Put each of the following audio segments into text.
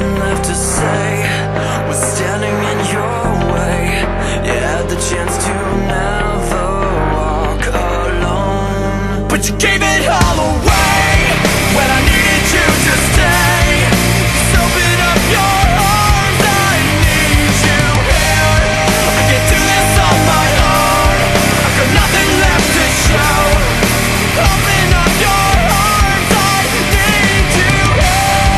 nothing left to say, was standing in your way. You had the chance to never walk alone, but you gave it all away when I needed you to stay. Just open up your arms, I need you here. I can't do this on my own, I've got nothing left to show. Open up your arms, I need you here.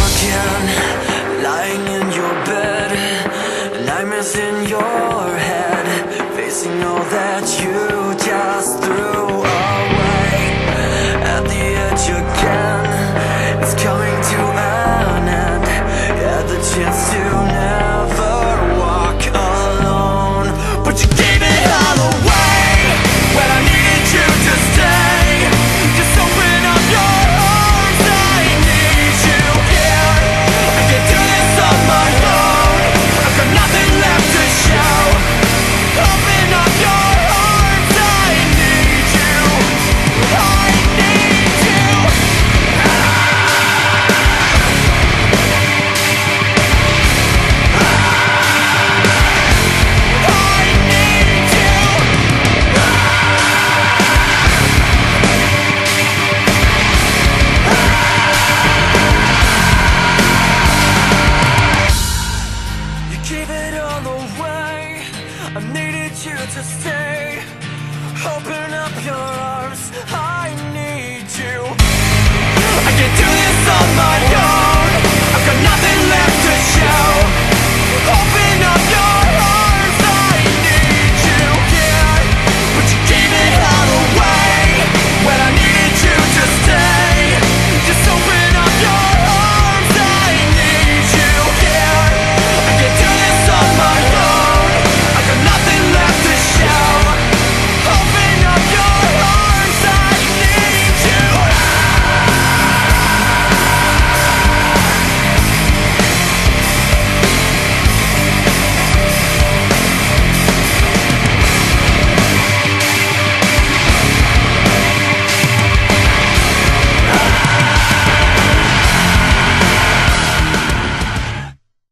Again, lying in your bed, nightmares in your head, facing all that you just threw away. At the edge again, it's coming to an end. You had the chance to never walk alone, but you gave it all away when I needed you to stay. Just open up your arms, I need you here. I can't do this on my own, I've got nothing left to show. Open up your arms, I need you. I need you. You gave it all away, I needed you to stay. Open up your arms, I need you. I can't do this on my own.